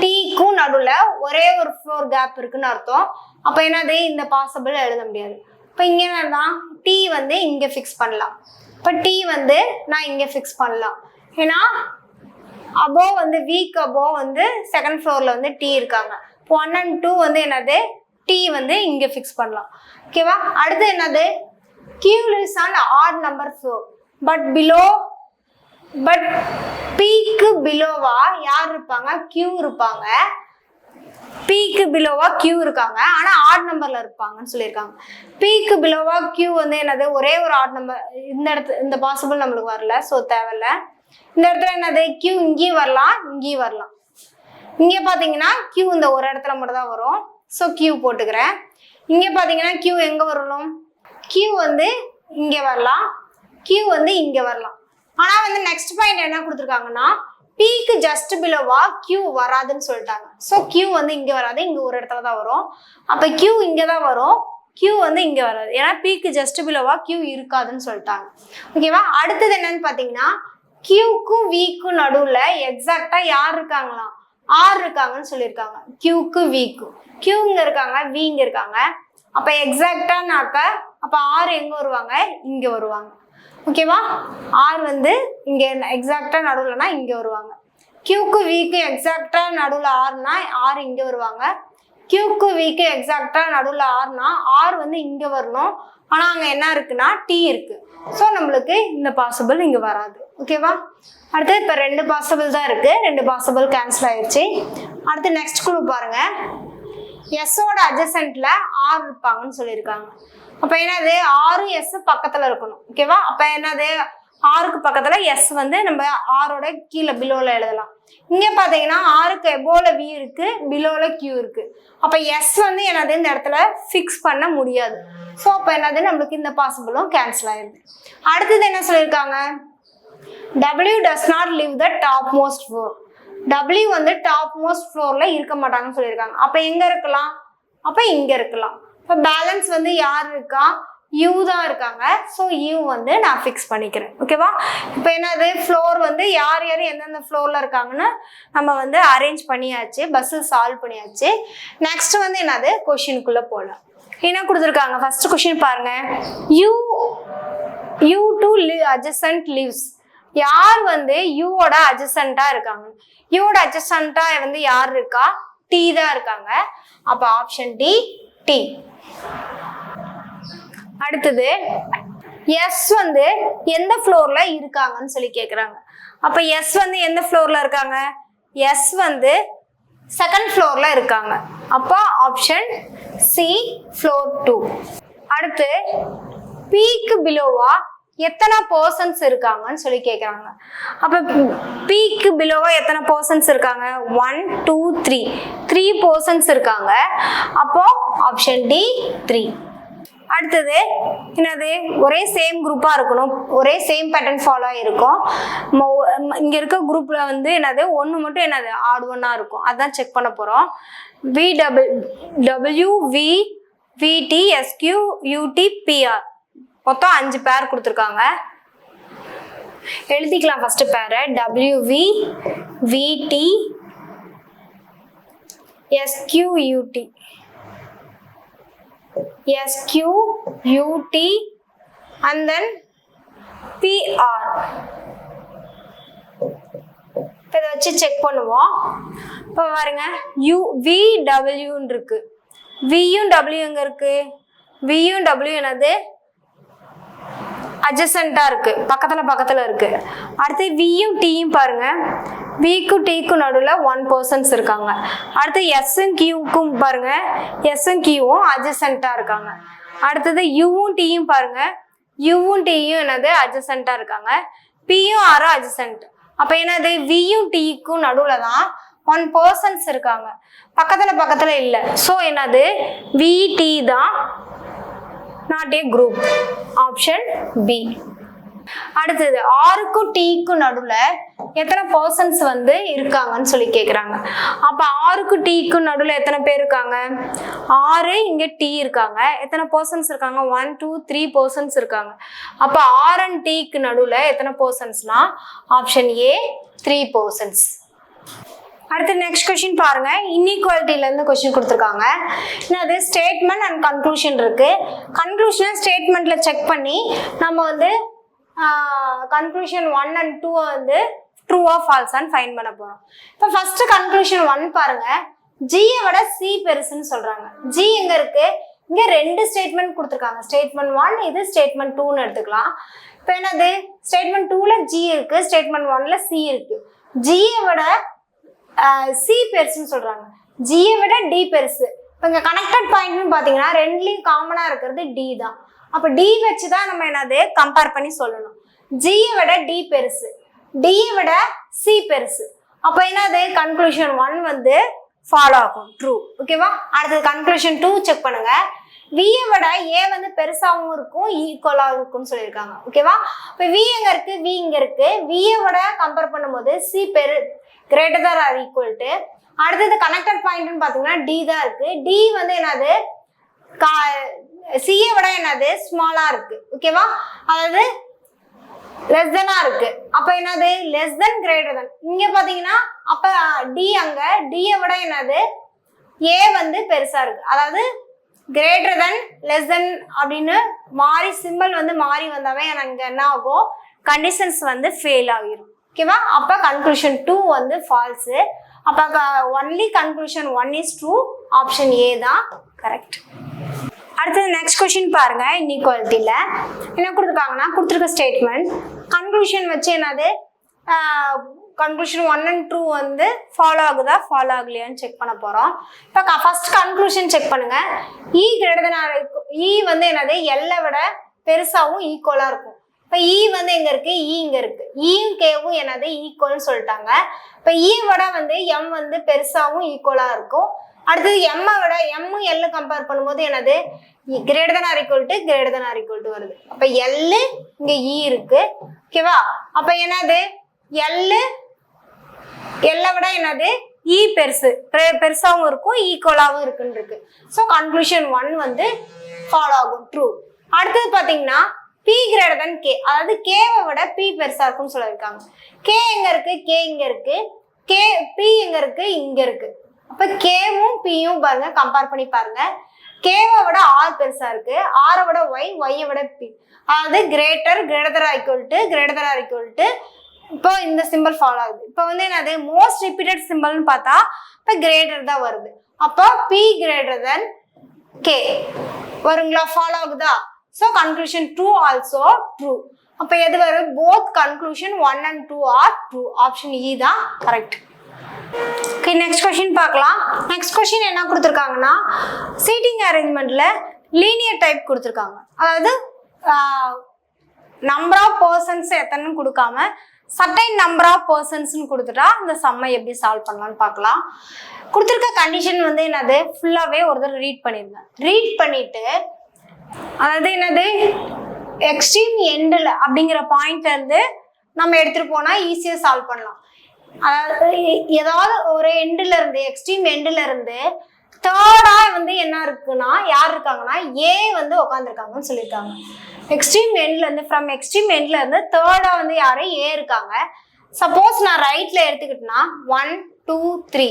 டிக்கும் நடுவில் ஒரே ஒரு ஃப்ளோர் கேப் இருக்குன்னு அர்த்தம். அப்போ என்னது இந்த பாசிபிள் எழுத முடியாது. இப்போ இங்கே என்னதான் டி வந்து இங்கே ஃபிக்ஸ் பண்ணலாம். இப்போ டி வந்து நான் இங்கே ஃபிக்ஸ் பண்ணலாம். ஏன்னா அபோவ் வந்து வீக் அபோவ் வந்து செகண்ட் ஃப்ளோரில் வந்து டி இருக்காங்க. 1 and 2 வந்து என்னது டி வந்து இங்கே ஃபிக்ஸ் பண்ணலாம். ஓகேவா? அடுத்து என்னது Q lives on odd number floor but below but பீக்கு பிலோவா யார் இருப்பாங்க? கியூ இருப்பாங்க. பீக்கு பிலோவா கியூ இருக்காங்க, ஆனா ஆட் நம்பர்ல இருப்பாங்கன்னு சொல்லியிருக்காங்க. பீக்கு பிலோவா கியூ வந்து என்னது? ஒரே ஒரு ஆட் நம்பர். இந்த பாசிபிள் நம்மளுக்கு வரல, ஸோ தேவையில்ல. இந்த இடத்துல என்னது? கியூ இங்கேயும் வரலாம், இங்கேயும் வரலாம். இங்க பாத்தீங்கன்னா கியூ இந்த ஒரு இடத்துல மட்டும் தான் வரும், ஸோ கியூ போட்டுக்கிறேன். இங்க பாத்தீங்கன்னா கியூ எங்க வரணும்? கியூ வந்து இங்க வரலாம், கியூ வந்து இங்க வரலாம். ஆனா வந்து நெக்ஸ்ட் பாயிண்ட் என்ன கொடுத்துருக்காங்கன்னா பீக்கு ஜஸ்ட் பிலோவா கியூ வராதுன்னு சொல்லிட்டாங்க. ஸோ கியூ வந்து இங்க வராது, இங்க ஒரு இடத்துல தான் வரும். அப்ப கியூ இங்க தான் வரும், கியூ வந்து இங்க வராது. ஏன்னா பீக்கு ஜஸ்ட் பிலோவா கியூ இருக்காதுன்னு சொல்லிட்டாங்க. ஓகேவா? அடுத்தது என்னன்னு பாத்தீங்கன்னா கியூக்கும் விக்கும் நடுவுல எக்ஸாக்டா யார் இருக்காங்களாம்? ஆர் இருக்காங்கன்னு சொல்லியிருக்காங்க. கியூக்கு விக்கு, கியூ இங்க இருக்காங்க, வி இங்க இருக்காங்க. அப்ப எக்ஸாக்டானாக்க அப்ப ஆர் எங்க வருவாங்க? இங்க வருவாங்க. ஓகேவா? ஆர் வந்து இங்க எக்ஸாக்டா நடுவுலனா இங்க வருவாங்க. கியூக்கு விக்கு எக்ஸாக்டா நடுவுல ஆர்னா ஆர் இங்க வருவாங்க. கியூக்கு விக்கு எக்ஸாக்டா நடுவுல ஆர்னா ஆர் வந்து இங்க வரணும். ஆனா அங்க என்ன இருக்குன்னா டி இருக்கு. ஸோ நம்மளுக்கு இந்த பாசிபிள் இங்க வராது. ஓகேவா? அடுத்து இப்ப 2 பாசிபிள் தான் இருக்கு, 2 பாசிபிள் கேன்சல் ஆயிடுச்சு. அடுத்து நெக்ஸ்ட் குழு பாருங்க. எஸ்ஸோட அட்ஜசன்ட்ல ஆர் இருப்பாங்கன்னு சொல்லியிருக்காங்க. அப்ப என்னது? ஆரும் எஸ் பக்கத்துல இருக்கணும். ஓகேவா? அப்ப என்னது? ஆருக்கு பக்கத்துல எஸ் வந்து நம்ம ஆரோட கீழே பிலோல எழுதலாம். இங்க பாத்தீங்கன்னா ஆருக்கு எபோல வி இருக்கு, பிலோல கியூ இருக்கு. அப்ப எஸ் வந்து என்னது? இந்த இடத்துல பிக்ஸ் பண்ண முடியாது. ஸோ அப்ப என்னது? நம்மளுக்கு இந்த பாசிபிளும் கேன்சல் ஆயிடுது. அடுத்தது என்ன சொல்லியிருக்காங்க? W does not live the topmost floor. W வந்து டாப் மோஸ்ட் ஃப்ளோர்ல இருக்க மாட்டாங்கன்னு சொல்லியிருக்காங்க. அப்ப எங்க இருக்கலாம்? அப்ப இங்க இருக்கலாம். இப்ப பேலன்ஸ் வந்து யார் இருக்கா? யூ தான் இருக்காங்க. ஸோ யூ வந்து நான் ஃபிக்ஸ் பண்ணிக்கிறேன். ஓகேவா? இப்போ என்னது? ஃப்ளோர் வந்து யார் யார் எந்தெந்த ஃப்ளோர்ல இருக்காங்கன்னு நம்ம வந்து அரேஞ்ச் பண்ணியாச்சு, பஸ் சால்வ் பண்ணியாச்சு. நெக்ஸ்ட் வந்து என்னது? கொஸ்டினுக்குள்ள போகலாம். என்ன கொடுத்துருக்காங்க? ஃபர்ஸ்ட் கொஸ்டின் பாருங்க. You to adjacent lives. யார் வந்து யூவோட அட்ஜசன்ட்டா இருக்காங்க? யூவோட அட்ஜசன்ட்டா வந்து யார் இருக்கா? டி தான் இருக்காங்க. அப்ப ஆப்ஷன் டி, டி. அடுத்தது எஸ் வந்து எந்த ஃப்ளோர்ல இருக்காங்கன்னு சொல்லி கேக்குறாங்க. அப்ப எஸ் வந்து எந்த ஃப்ளோர்ல இருக்காங்க? எஸ் வந்து செகண்ட் ஃப்ளோர்ல இருக்காங்க. அப்ப ஆப்ஷன் சி, ஃப்ளோர் 2. அடுத்து பீக்கு பிலோவா எத்தனை பர்சன்ஸ் இருக்காங்கன்னு சொல்லி கேட்குறாங்க. அப்போ பீக்கு பிலோவா எத்தனை பர்சன்ஸ் இருக்காங்க? 1 2 3 பர்சன்ஸ் இருக்காங்க. அப்போ ஆப்ஷன் டி 3. அடுத்தது என்னது? ஒரே சேம் குரூப்பா இருக்கணும், ஒரே சேம் பேட்டர்ன் ஃபாலோ ஆயிருக்கும். இங்க இருக்க குரூப்ல வந்து என்னது? ஒன்று மட்டும் என்னது? ஆட் ஒன்னா இருக்கும். அதான் செக் பண்ண போறோம். W V VT SQ UT PR மொத்தம் 5 பேர் கொடுத்துருக்காங்க. எழுதிக்கலாம் ஃபர்ஸ்ட் பேரை. WV VT SQ UT and then PR. இதை வச்சு செக் பண்ணுவோம். இப்போ பாருங்க, VW இருக்கு. வியும் W எங்க இருக்கு? வியும் W என்னது? அட்ஜசன்ட்டா இருக்கு, பக்கத்துல இருக்கு. அடுத்து வியும் டியும் பாருங்க. விக்கும் டிக்கும் நடுவில் 1 பர்சன்ஸ் இருக்காங்க. அடுத்து எஸ்ஸும் கியூக்கும் பாருங்க, எஸ்ஸும் கியூவும் அட்ஜசன்ட்டா இருக்காங்க. அடுத்தது யூவும் டியும் பாருங்க, யூவும் டியும் என்னது? அட்ஜசன்ட்டா இருக்காங்க. பியும் ஆரும் அட்ஜசன்ட். அப்ப என்னது? வியும் டிக்கும் நடுவில் தான் 1 பர்சன்ஸ் இருக்காங்க, பக்கத்துல இல்லை. ஸோ என்னது? விடி தான் not a group. Option B. அடுத்தது ஆருக்கும் டீக்கும் நடுவுல எத்தனை பர்சன்ஸ் வந்து இருக்காங்கன்னு சொல்லி கேக்குறாங்க. அப்ப ஆருக்கும் டீக்கும் நடுவுல எத்தனை பேர் இருக்காங்க? 6, இங்க டி இருக்காங்க. எத்தனை பர்சன்ஸ் இருக்காங்க? 1 2 3 பர்சன்ஸ் இருக்காங்க. அப்ப ஆர் அண்ட் டீக்கு நடுவுல எத்தனை பர்சன்ஸ்னா ஆப்ஷன் ஏ 3 பர்சன்ஸ். அடுத்து நெக்ஸ்ட் கொஸ்டின் பாருங்க. இன்இக்வாலிட்டில இருந்து கொஸ்டின் கொடுத்துருக்காங்க. என்னது? ஸ்டேட்மெண்ட் அண்ட் கன்க்ளூஷன் இருக்கு. கன்க்ளூஷனை ஸ்டேட்மெண்ட்ல செக் பண்ணி நம்ம வந்து கன்க்ளூஷன் 1 and 2 வந்து ட்ரூவா ஃபால்ஸான்னு ஃபைண்ட் பண்ண போறோம். இப்போ ஃபர்ஸ்ட் கன்க்ளூஷன் 1 பாருங்க. ஜியை விட சி பெருசுன்னு சொல்றாங்க. ஜி எங்க இருக்கு? இங்க 2 ஸ்டேட்மெண்ட் கொடுத்துருக்காங்க. ஸ்டேட்மெண்ட் 1, இது ஸ்டேட்மெண்ட் 2ன்னு எடுத்துக்கலாம். இப்போ என்னது ஸ்டேட்மெண்ட் 2ல G இருக்கு, ஸ்டேட்மெண்ட் 1ல C இருக்கு. G-யை விட C பெருசுன்னு சொல்றாங்க, G-யை விட D பெருசு. இப்போ இங்க கனெக்டட் பாயிண்ட்னு பாத்தீங்கன்னா ரெண்டுலயும் காமனா இருக்கிறது D தான். அப்ப D வச்சு தான் நம்ம என்னது கம்பேர் பண்ணி சொல்லணும். G-யை விட D பெருசு, D-யை விட C பெருசு. அப்ப என்னது கன்க்ளூஷன் 1 வந்து ஃபாலோ ஆகும், ட்ரூ. ஓகேவா? அடுத்தது கன்க்ளூஷன் 2 செக் பண்ணுங்க. V-யை விட A வந்து பெருசாவும் இருக்கும், ஈக்குவலாகவும் இருக்கும்னு சொல்லியிருக்காங்க. ஓகேவா? இப்போ V எங்க இருக்கு, V இங்க இருக்கு. V-யை விட கம்பேர் பண்ணும்போது C greater than or equal to. அடுத்தது கனெக்டட் பாயிண்ட்னு பாத்தீங்கன்னா D தான் இருக்கு. D வந்து என்னது C-யை விட என்னது ஸ்மாலா இருக்கு. ஓகேவா? அதாவது லெஸ் தெனா இருக்கு. அப்ப என்னது லெஸ் தென் கிரேட்டர் தென். இங்க பாத்தீங்கன்னா அப்ப D அங்க D-யை விட என்னது A வந்து பெருசா இருக்கு. அதாவது கிரேட்டர் தென் லெஸ் தென் அப்படின்னு மாறி சிம்பிள் வந்து மாறி வந்தாவே எனக்கு என்ன ஆகும், கண்டிஷன்ஸ் வந்து ஃபெயில் ஆகிரும். ஓகேவா? அப்ப கன்க்ளூஷன் 2 வந்து ஃபால்ஸ். அப்ப only conclusion 1 is true. Option A தான் கரெக்ட். அடுத்தது நெக்ஸ்ட் கொஸ்டின் பாருங்க. இன்இக்வாலிட்டியில என்ன கொடுத்துருக்காங்கன்னா, கொடுத்துருக்க ஸ்டேட்மெண்ட் கன்க்ளூஷன் வச்சு என்னது கன்க்ளூஷன் 1 and 2 வந்து ஃபாலோ ஆகுதா ஃபாலோ ஆகலையான்னு செக் பண்ண போறோம். இப்போ ஃபர்ஸ்ட் கன்க்ளூஷன் செக் பண்ணுங்க. E greater than or E வந்து என்னது L-ஐ விட பெருசாவும் ஈக்குவலா இருக்கும். இப்போ E வந்து எங்க இருக்கு, E இங்க இருக்கு. E-யும் K-வும் என்னது ஈக்குவல்னு சொல்லிட்டாங்க. இப்போ E-யை விட வந்து M வந்து பெருசாவும் ஈக்குவலா இருக்கும். அடுத்தது M-ஐ விட M-ம் L கம்பேர் பண்ணும்போது என்னது greater than or equal to greater than or equal to வருது. அப்ப L இங்க E இருக்கு. ஓகேவா? அப்ப என்னது L-ஐ விட என்னது E பெருசாவும் இருக்கும், ஈக்குவலாவும் இருக்குன்னு இருக்கு. ஸோ கன்க்ளூஷன் 1 வந்து ஃபாலோ ஆகும், ட்ரூ. அடுத்தது பாத்தீங்கன்னா P கிரேட்டர் தென் K, அதாவது K-வை விட P பெருசா இருக்கும்னு சொல்லியிருக்காங்க. K எங்க இருக்கு, K இங்க இருக்கு. P எங்க இருக்கு, இங்க இருக்கு. அப்ப K-வும் P-யும் பாருங்க கம்பேர் பண்ணி பாருங்க. K-வை விட R பெருசா இருக்கு, R-ஐ விட Y, Y-யை விட P. அதாவது greater than or equal to இப்போ இந்த சிம்பிள் ஃபாலோ ஆகுது. இப்போ வந்து என்னது மோஸ்ட் ரிப்பீட்டட் சிம்பிள்னு பார்த்தா இப்போ கிரேட்டர் தான் வருது. அப்போ P கிரேட்டர் தென் K வருங்களா, ஃபாலோ ஆகுதா? So conclusion 2 also true. அப்போ எது வரும், both conclusion 1 and 2 are true. Option E தான் கரெக்ட். ஓகே, நெக்ஸ்ட் கொஸ்டின் பார்க்கலாம். நெக்ஸ்ட் கொஸ்டின் என்ன கொடுத்துருக்காங்கன்னா, சீட்டிங் அரேஞ்ச்மெண்ட்ல லீனியர் டைப் கொடுத்துருக்காங்க. அதாவது நம்பர் ஆஃப் பர்சன்ஸ் எத்தனைன்னு கொடுக்காம சர்டைன் நம்பர் ஆஃப் பர்சன்ஸ்னு கொடுத்துட்டா இந்த சம்மை எப்படி சால்வ் பண்ணலாம்னு பார்க்கலாம். கொடுத்துருக்க கண்டிஷன் வந்து என்னது ஃபுல்லாகவே ஒரு தடவை ரீட் பண்ணியிருந்தேன். ரீட் பண்ணிட்டு அதாவது என்னது எக்ஸ்ட்ரீம் எண்டில் அப்படிங்கிற பாயிண்ட்ல இருந்து நம்ம எடுத்துட்டு போனா ஈஸியாக சால்வ் பண்ணலாம். அதாவது ஏதாவது ஒரு எண்டில் இருந்து எக்ஸ்ட்ரீம் எண்டில் இருந்து தேர்டா வந்து என்ன இருக்குன்னா யார் இருக்காங்கன்னா A வந்து உட்காந்துருக்காங்கன்னு சொல்லியிருக்காங்க. எக்ஸ்ட்ரீம் எண்ட்ல இருந்து ஃப்ரம் எக்ஸ்ட்ரீம் எண்ட்ல இருந்து தேர்டா வந்து யாரு A இருக்காங்க. சப்போஸ் நான் ரைட்ல எடுத்துக்கிட்டேன்னா 1 2 3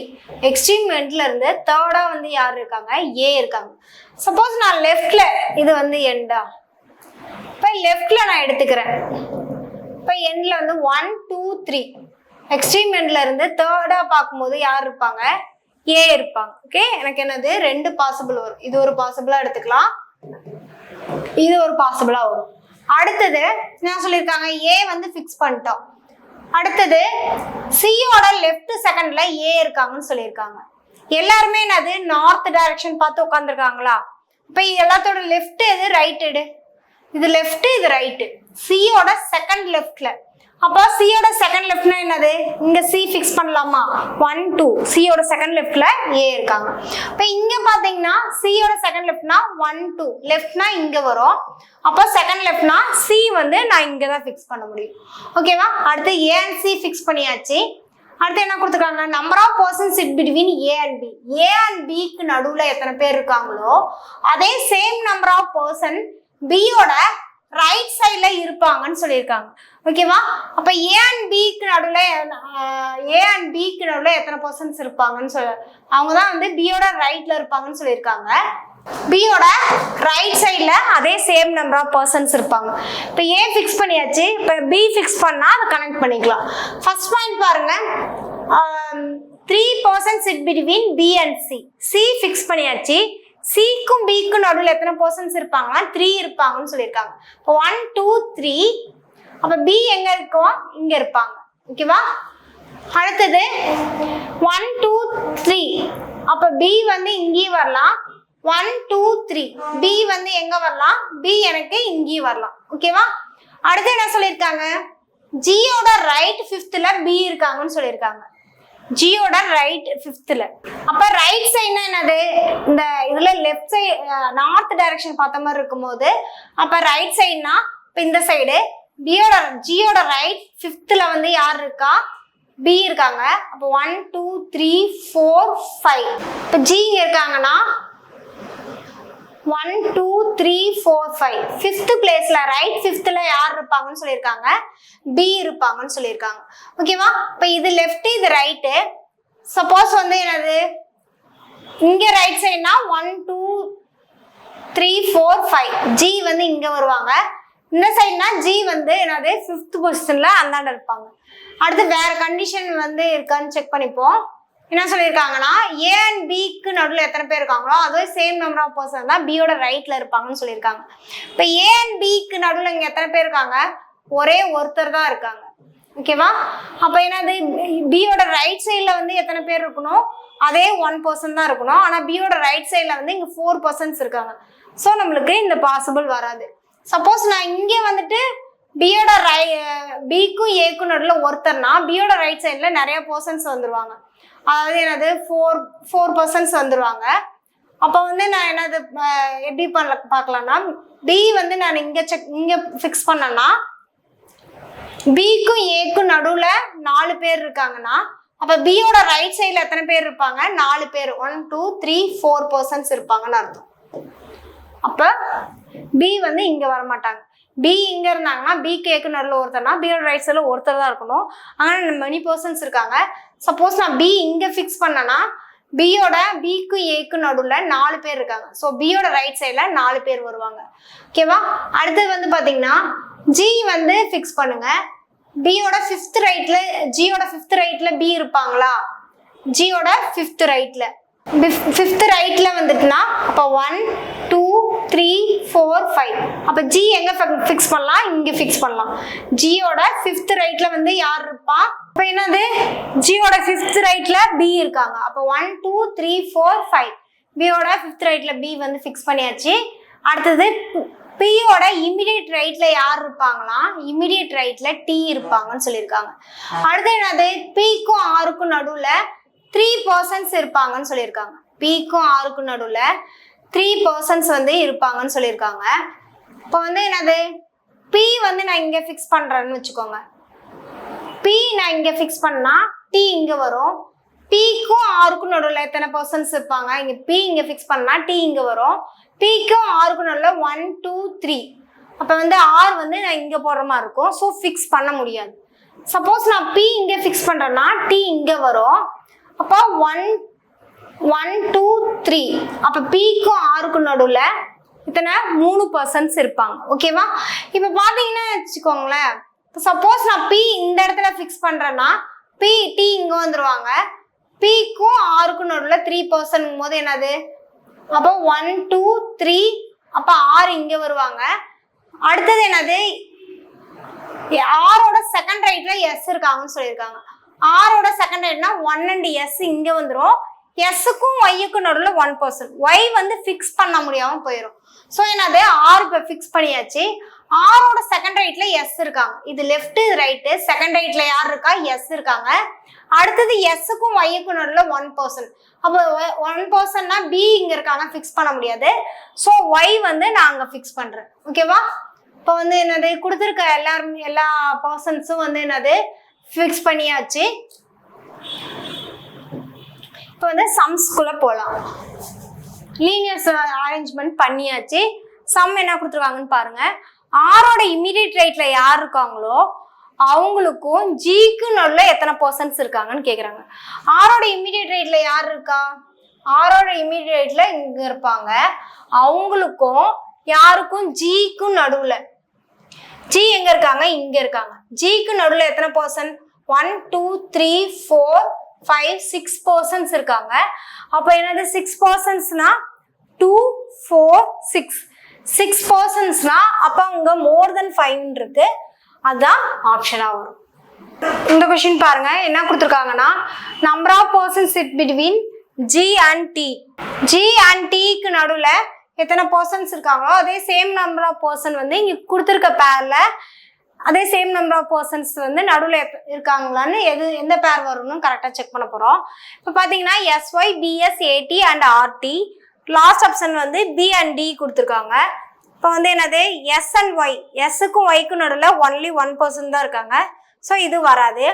எக்ஸ்ட்ரீம் எண்ட்ல இருந்து தேர்டா வந்து யார் இருக்காங்க, A இருக்காங்க. சப்போஸ் நான் லெஃப்ட்ல இது வந்து எண்டா, இப்போ லெஃப்ட்ல நான் எடுத்துக்கிறேன். இப்போ எண்ட்ல வந்து 1 2 3 எக்ஸ்ட்ரீம் எண்ட்ல இருந்து தேர்டா பார்க்கும்போது யார் இருப்பாங்க, A இருப்பாங்க. ஓகே, எனக்கு என்னது 2 பாசிபிள் வரும். இது ஒரு பாசிபிளா எடுத்துக்கலாம், இது ஒரு பாசிபிளா வரும். அடுத்தது என்ன சொல்லியிருக்காங்க, A வந்து ஃபிக்ஸ் பண்ணிட்டோம். அடுத்தது சியோட லெஃப்ட் செகண்ட்ல A இருக்காங்கன்னு சொல்லியிருக்காங்க. எல்லாருமே என்னது நார்த் டைரக்ஷன் பார்த்து உட்காந்துருக்காங்களா. இப்போ எல்லாத்தோட லெஃப்ட் எது, ரைட் எடு. இது லெஃப்ட், இது ரைட்டு. சியோட செகண்ட் லெஃப்ட்ல. அப்போ சியோட செகண்ட் லெஃப்ட்னா என்னது, இங்க C ஃபிக்ஸ் பண்ணலாமா, 1 2 சியோட செகண்ட் லெஃப்ட்ல A இருக்காங்க. இப்போ இங்க பாத்தீங்கன்னா சியோட செகண்ட் லெஃப்ட்னா 1 2 லெஃப்ட்னா இங்க வரும். அப்போ செகண்ட் லெஃப்ட்னா C வந்து நான் இங்க தான் ஃபிக்ஸ் பண்ண முடியும். ஓகேவா, அடுத்து A and C ஃபிக்ஸ் பண்ணியாச்சு. அடுத்து என்ன கொடுத்துருக்காங்க, number of persons sit between A and B. A and B க்கு நடுவுல எத்தனை பேர் இருக்காங்களோ அதே same number of person B யோட ரைட் சைட்ல இருப்பாங்கன்னு சொல்லியிருக்காங்க. ஓகேவா, அப்ப A and B க்கு நடுவுல எத்தனை பர்சன்ஸ் இருப்பாங்கன்னு அவங்க தான் வந்து B யோட ரைட்ல இருப்பாங்கன்னு சொல்லியிருக்காங்க. B யோட ரைட் சைட்ல அதே சேம் நம்பர் ஆஃப் பர்சன்ஸ் இருப்பாங்க. இப்போ A ஃபிக்ஸ் பண்ணியாச்சு, இப்போ B ஃபிக்ஸ் பண்ணா அதை கனெக்ட் பண்ணிக்கலாம். ஃபர்ஸ்ட் பாயிண்ட் பாருங்க, 3 persons sit between B and C. C fix பண்ணியாச்சு. C-க்கும் B-க்கும் நடுவில் எத்தனை பர்சன்ஸ் இருப்பாங்கன்னா 3 இருப்பாங்கன்னு சொல்லியிருக்காங்க. இப்போ 1 2 3 அப்ப பி எங்க இருக்கும், இங்க இருப்பாங்க. ஓகேவா? அடுத்தது 1 2 3. அப்ப பி வந்து இங்கேயும் வரலாம். 1 2 3 பி வந்து எங்க வரலாம், பி எனக்கு இங்கேயும் வரலாம். ஓகேவா? அடுத்து என்ன சொல்லியிருக்காங்க, ஜியோட ரைட் 5th பி இருக்காங்கன்னு சொல்லியிருக்காங்க. ஜியோட ரைட் 5th. அப்ப ரைட் சைடுனா என்னது, இந்த இதுல லெஃப்ட் சைடு நார்த் டைரக்ஷன் பார்த்த மாதிரி இருக்கும்போது அப்ப ரைட் சைடுனா இந்த சைடு ஜியோட ரைட் 5th வந்து யார் இருக்கா, பி இருக்காங்க. அப்ப 1 2 3 4 5. இப்ப ஜி இருக்காங்கன்னா 1 2 3 4 5. 5th பிளேஸ்ல ரைட் 5th யார் இருப்பாங்கன்னு சொல்லியிருக்காங்க, பி இருப்பாங்கன்னு சொல்லியிருக்காங்க. ஓகேவா? இப்ப இது லெஃப்ட் இது ரைட்டு. சப்போஸ் வந்து என்னது இங்க ரைட் சைடுனா 1 2 3 4 5 ஜி வந்து இங்க வருவாங்க. இந்த சைடுனா ஜி வந்து என்னது 5th பொசிஷன்ல அந்தாண்ட இருப்பாங்க. அடுத்து வேற கண்டிஷன் வந்து இருக்கான்னு செக் பண்ணிப்போம். என்ன சொல்லியிருக்காங்கன்னா ஏ அண்ட் பிக்கு நடுவில் எத்தனை பேர் இருக்காங்களோ அதுவே சேம் நம்பர் ஆஃப் பர்சன் தான் பியோட ரைட்ல இருப்பாங்கன்னு சொல்லியிருக்காங்க. இப்போ ஏ அண்ட் பிக்கு நடுவில் இங்க எத்தனை பேர் இருக்காங்க, ஒரே ஒருத்தர் தான் இருக்காங்க. ஓகேவா? அப்போ என்னது பியோட ரைட் சைட்ல வந்து எத்தனை பேர் இருக்கணும், அதே 1 person தான் இருக்கணும். ஆனா பியோட ரைட் சைட்ல வந்து இங்க 4 persons இருக்காங்க. ஸோ நம்மளுக்கு இந்த பாசிபிள் வராது. சப்போஸ் நான் இங்கே வந்துட்டு பியோட பிக்கும் ஏக்கும் நடுவில் ஒருத்தர்னா பியோட ரைட் சைட்ல நிறைய பர்சன்ஸ் வந்துருவாங்க. அதாவது என்னது 4 persons வந்துருவாங்க. அப்போ வந்து நான் என்னது எப்படி பார்க்கலாம்னா பி வந்து நான் இங்க ஃபிக்ஸ் பண்ணேன்னா பிக்கும் ஏக்கும் நடுவுல 4 பேர் இருக்காங்கன்னா அப்ப பியோட ரைட் சைட்ல எத்தனை பேர் இருப்பாங்க, 4 பேர். 1 2 3 4 persons இருப்பாங்கன்னு அர்த்தம். அப்ப பி வந்து இங்க வர மாட்டாங்க. பி இங்க இருந்தாங்கன்னா பிக்கு ஏக்கு நடுவில் ஒருத்தர்னா பியோட ரைட் சைட்ல ஒருத்தர் தான் இருக்கணும். ஆனால் மெனி பர்சன்ஸ் இருக்காங்க. சப்போஸ் நான் பி இங்க ஃபிக்ஸ் பண்ணேன்னா பிக்கு ஏக்கு நடுவில் 4 பேர் இருக்காங்க. ஸோ பியோட ரைட் சைட்ல 4 பேர் வருவாங்க. ஓகேவா? அடுத்தது வந்து பாத்தீங்கன்னா ஜி வந்து ஃபிக்ஸ் பண்ணுங்க. பியோட 5th ரைட்ல ஜியோட 5th ரைட்ல பி இருப்பாங்களா, ஜியோட 5th ரைட்ல 5th ரைட்ல வந்துட்டுனா அப்ப 1 2 3 4 5. அப்ப ஜி எங்க ஃபிக்ஸ் பண்ணலாம், இங்க ஃபிக்ஸ் பண்ணலாம். ஜியோட 5th ரைட்ல வந்து யார் இருப்பா, அப்ப என்னது ஜியோட 5th ரைட்ல பி இருக்காங்க. அப்ப 1 2 3 4 5 பியோட 5th ரைட்ல பி வந்து ஃபிக்ஸ் பண்ணியாச்சு. அடுத்தது பியோட இமிடியேட் ரைட்ல யார் இருப்பாங்களா, இமிடியேட் ரைட்ல டி இருப்பாங்கன்னு சொல்லியிருக்காங்க. அடுத்து என்னது பிக்கும் ஆருக்கும் நடுவுல 3 persons இருப்பாங்கன்னு சொல்லியிருக்காங்க. பிக்கும் ஆருக்கும் நடுவுல 3 persons வந்து இருப்பாங்கன்னு சொல்லியிருக்காங்க. இப்போ வந்து என்னது பி வந்து நான் இங்க ஃபிக்ஸ் பண்றேன்னு வச்சுக்கோங்க. பி நான் இங்க ஃபிக்ஸ் பண்ணா டி இங்க வரும். பிக்கும் ஆருக்கும் நடுவில் எத்தனை பர்சன்ஸ் இருப்பாங்க, இங்க பி இங்க ஃபிக்ஸ் பண்ணா டி இங்க வரும். பிக்கும் ஆருக்கும் நடுவில் 1 2 3. அப்ப வந்து ஆர் வந்து நான் இங்க போடுற மாதிரி இருக்கும். ஸோ ஃபிக்ஸ் பண்ண முடியாது. சப்போஸ் நான் பி இங்க ஃபிக்ஸ் பண்றேன்னா டி இங்க வரும். அப்போ 1 2 3. அப்ப பிக்கும் ஆருக்கும் நடுவில் இத்தனை 3 persons இருப்பாங்க. ஓகேவா? இப்ப பாத்தீங்கன்னா வச்சுக்கோங்களேன், சப்போஸ் நான் பி இந்த இடத்துல ஃபிக்ஸ் பண்றேன்னா பி டி இங்க வந்துருவாங்க. பிக்கும் ஆருக்கும் நடுவில் 3 person போது என்னது அப்போ 1 2 3. அப்ப ஆர் இங்க வருவாங்க. அடுத்தது என்னது ஆரோட செகண்ட் ரைட்ல எஸ் இருக்காங்கன்னு சொல்லியிருக்காங்க. ஆரோட செகண்ட் ரைட்னா 1 and எஸ் இங்க வந்துடும். எஸ்ஸுக்கும் ஒய்க்கும் நடுவில் 1 person. ஒய் வந்து ஃபிக்ஸ் பண்ண முடியாம போயிடும். ஸோ என்னது ஆர் இப்போ ஃபிக்ஸ் பண்ணியாச்சு. ஆரோட செகண்ட் ரைட்ல எஸ் இருக்காங்க. இது லெஃப்ட் ரைட்டு. செகண்ட் ரைட்ல யார் இருக்கா, எஸ் இருக்காங்க. அடுத்தது எஸ்ஸுக்கும் ஒய்க்கும் நடுவில் 1 person. அப்போ 1 personனா பி இங்க இருக்காங்க, ஃபிக்ஸ் பண்ண முடியாது. ஸோ ஒய் வந்து நான் அங்க ஃபிக்ஸ் பண்றேன். ஓகேவா? இப்போ வந்து என்னது கொடுத்துருக்க எல்லா பர்சன்ஸும் வந்து என்னது ஃபிக்ஸ் பண்ணியாச்சு. இப்போ வந்து சம்ஸ்குள்ள போகலாம். லீனியர் அரேஞ்ச்மெண்ட் பண்ணியாச்சு. சம் என்ன கொடுத்துருக்காங்கன்னு பாருங்க. ஆரோட இமிடியேட் ரைட்ல யார் இருக்காங்களோ அவங்களுக்கும் ஜிக்கு நடுவில் எத்தனை பர்சன்ஸ் இருக்காங்கன்னு கேக்குறாங்க. ஆரோட இமிடியேட் ரைட்ல யார் இருக்கா, ஆரோட இமிடியேட் ரைட்ல இங்க இருப்பாங்க. அவங்களுக்கும் யாருக்கும் ஜிக்கும் நடுவுல ஜி எங்க இருக்காங்க, இங்க இருக்காங்க. ஜிக்கு நடுவில் எத்தனை பர்சன், 1 2 3 4 5 6 persons இருக்காங்க. அப்ப என்னது 6 personsனா 2 4 6 6 personsனா அப்ப அங்க மோர் தென் 5 இருக்கு. அதுதான் ஆப்ஷனா வரும். இந்த கொஸ்டின் பாருங்க என்ன கொடுத்துருக்காங்கன்னா number of persons sit between G and D. G and டிக்கு நடுவில் எத்தனை பர்சன்ஸ் இருக்காங்களோ அதே சேம் நம்பர் ஆஃப் பர்சன் வந்து இங்கே கொடுத்துருக்க பேர்ல அதே சேம் நம்பர் ஆஃப் பர்சன்ஸ் வந்து நடுவில் இருக்காங்களான்னு எந்த பேர் வரும்னு கரெக்டாக செக் பண்ண போகிறோம். இப்போ பார்த்தீங்கன்னா SY BS AD and RD. Last option வந்து பி அண்ட் டி கொடுத்துருக்காங்க. இப்போ வந்து என்னது எஸ் அண்ட் ஒய், எஸ்ஸுக்கும் ஒய்க்கும் நடுவில் ஒன்லி 1% தான் இருக்காங்க. ஸோ இது வராது.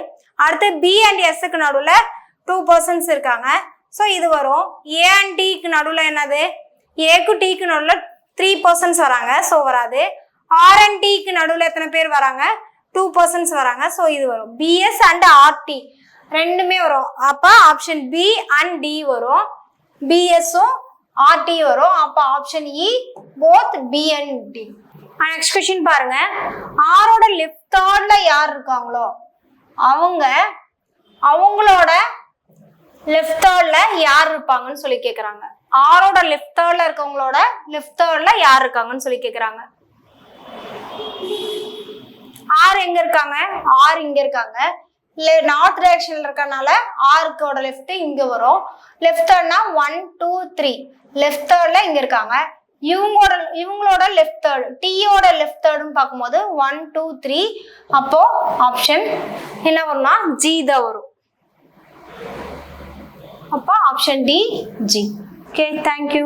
அடுத்து பி அண்ட் எஸ்ஸுக்கு நடுவில் 2% இருக்காங்க. ஸோ இது வரும். ஏ அண்ட் டிக்கு நடுவில் என்னது ஏக்கு டிக்கு நடுவில் 3% வராங்க. ஸோ வராது. ஆர் அண்ட் டிக்கு நடுவில் எத்தனை பேர் வராங்க 2% வராங்க. ஸோ இது வரும். பிஎஸ் அண்ட் ஆர்டி ரெண்டுமே வரும். அப்போ ஆப்ஷன் பி அண்ட் டி வரும். பிஎஸும் ஆர்டி வரும். அப்போ option E both B and D. Next question பாருங்க. ஆரோட லெஃப்ட் தேர்ட்ல யார் இருக்காங்களோ அவங்களோட லெஃப்ட் தேர்ட்ல யார் இருப்பாங்கன்னு சொல்லி கேக்குறாங்க. ஆரோட லெஃப்ட் தேர்ட்ல இருக்கவங்களோட லெஃப்ட் தேர்ட்ல யார் இருக்காங்கன்னு சொல்லி கேக்குறாங்க. ஆர் எங்க இருக்காங்க? ஆர் இங்க இருக்காங்க. நார்த் டைரக்ஷன்ல இருக்கனால ஆர்க்கோட லெஃப்ட் இங்க வரும். லெஃப்ட் தேர்ட்னா 1 2 3 லெஃப்ட் தேர்ட்ல இங்க இருக்காங்க. இவங்களோட லெஃப்ட் தேர்ட் டீயோட லெஃப்ட் தேர்ட்னு பார்க்கும்போது 1 2 3. அப்போ ஆப்ஷன் என்ன வரும்னா ஜி தான் வரும். அப்போ option D G. Okay, thank you.